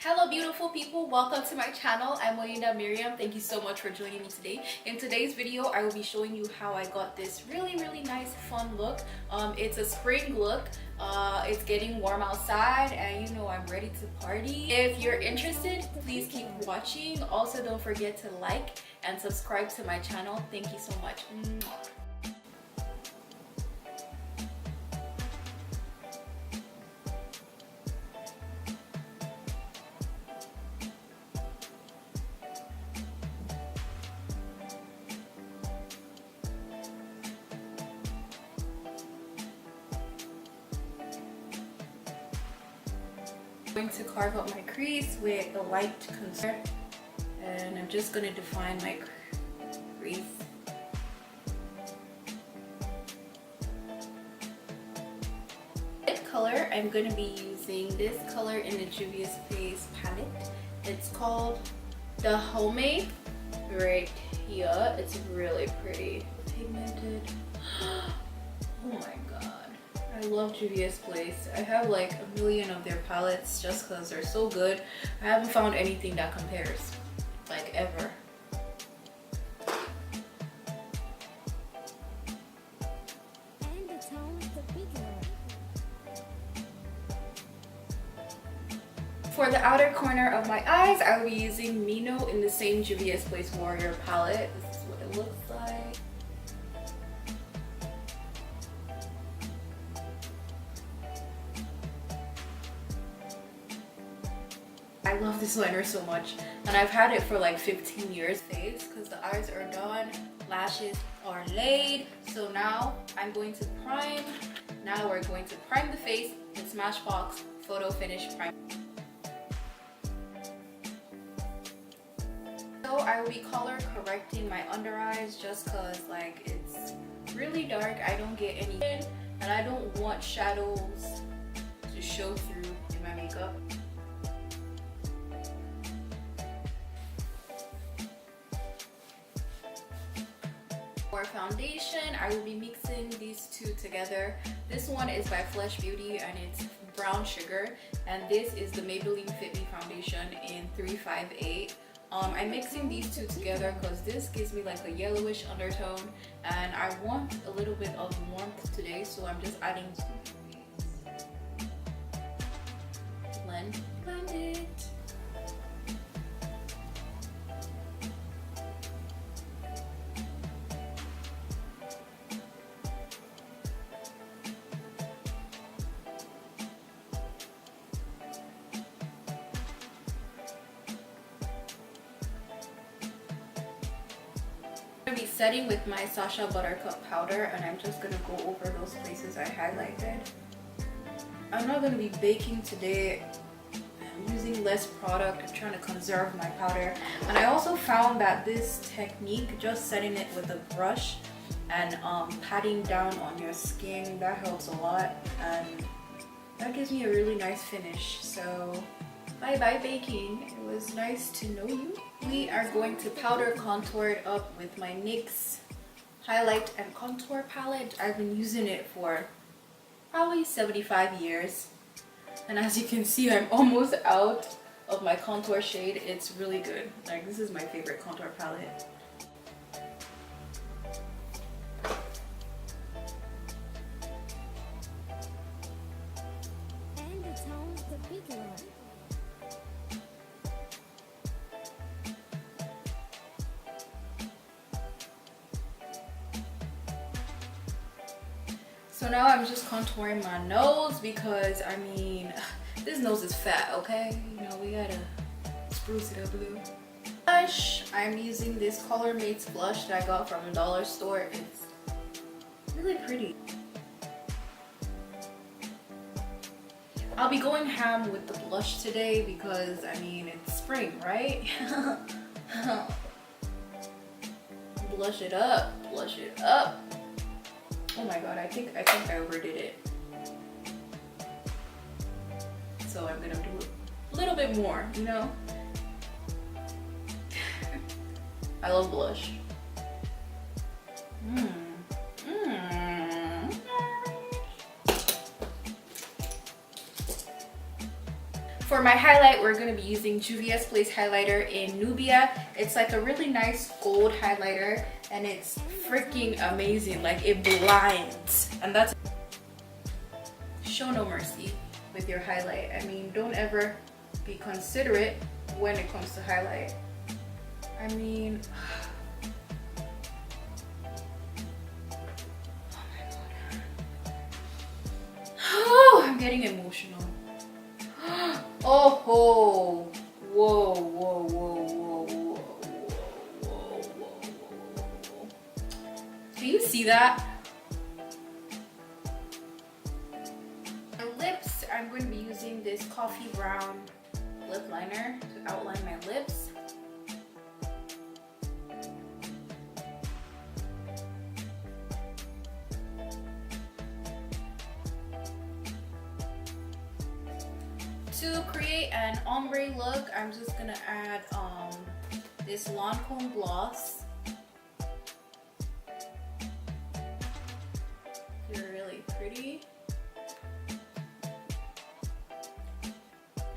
Hello beautiful people, welcome to my channel. I'm Melinda Miriam. Thank you so much for joining me today. In today's video I will be showing you how I got this really nice fun look. It's a spring look. It's getting warm outside and you know I'm ready to party. If you're interested, please keep watching. Also don't forget to like and subscribe to my channel. Thank you so much. Mwah. I'm going to carve out my crease with a light concealer and I'm just going to define my crease. Lip color, I'm going to be using this color in the Juvia's Place palette. It's called the Homemade right here. It's really pretty. Pigmented. Oh my god. I love Juvia's Place. I have like a million of their palettes just because they're so good. I haven't found anything that compares, like ever. For the outer corner of my eyes, I will be using Mino in the same Juvia's Place Warrior palette. This is what it looks like. I love this liner so much and I've had it for like 15 years because the eyes are done, lashes are laid. So now I'm going to prime. Now we're going to prime the face with Smashbox Photo Finish Prime. So I will be color correcting my under eyes just because like it's really dark. I don't get any and I don't want shadows to show through in my makeup. For foundation, I will be mixing these two together. This one is by Flesh Beauty and it's brown sugar, and this is the Maybelline Fit Me foundation in 358. I'm mixing these two together because this gives me like a yellowish undertone and I want a little bit of warmth today, so I'm just adding blend it. I'm going to be setting with my Sacha Buttercup powder and I'm just going to go over those places I highlighted. I'm not going to be baking today. I'm using less product. I'm trying to conserve my powder. And I also found that this technique, just setting it with a brush and patting down on your skin, that helps a lot and that gives me a really nice finish. So bye bye baking. It was nice to know you. We are going to powder contour it up with my NYX highlight and contour palette. I've been using it for probably 75 years. And as you can see, I'm almost out of my contour shade. It's really good. Like, this is my favorite contour palette. And the tone of the big one. So now I'm just contouring my nose because I mean, this nose is fat, okay? You know, we gotta spruce it up a little. Blush, I'm using this Color Mates blush that I got from a dollar store. It's really pretty. I'll be going ham with the blush today because I mean, it's spring, right? Blush it up, blush it up. Oh my god, I think I overdid it. So I'm gonna do a little bit more, you know? I love blush. For my highlight, we're going to be using Juvia's Place highlighter in Nubia. It's like a really nice gold highlighter and it's freaking amazing. Like it blinds. And that's show no mercy with your highlight. I mean, don't ever be considerate when it comes to highlight. I mean, oh my god. Oh, I'm getting emotional. Oh ho! Whoa, whoa, whoa, whoa, whoa, whoa, whoa, whoa. Do you see that? For lips, I'm going to be using this coffee brown lip liner to outline my lips. To create an ombre look, I'm just gonna add this Lancome gloss. They're really pretty.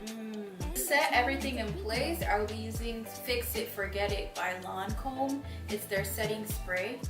To set everything in place, I will be using Fix It Forget It by Lancome. It's their setting spray.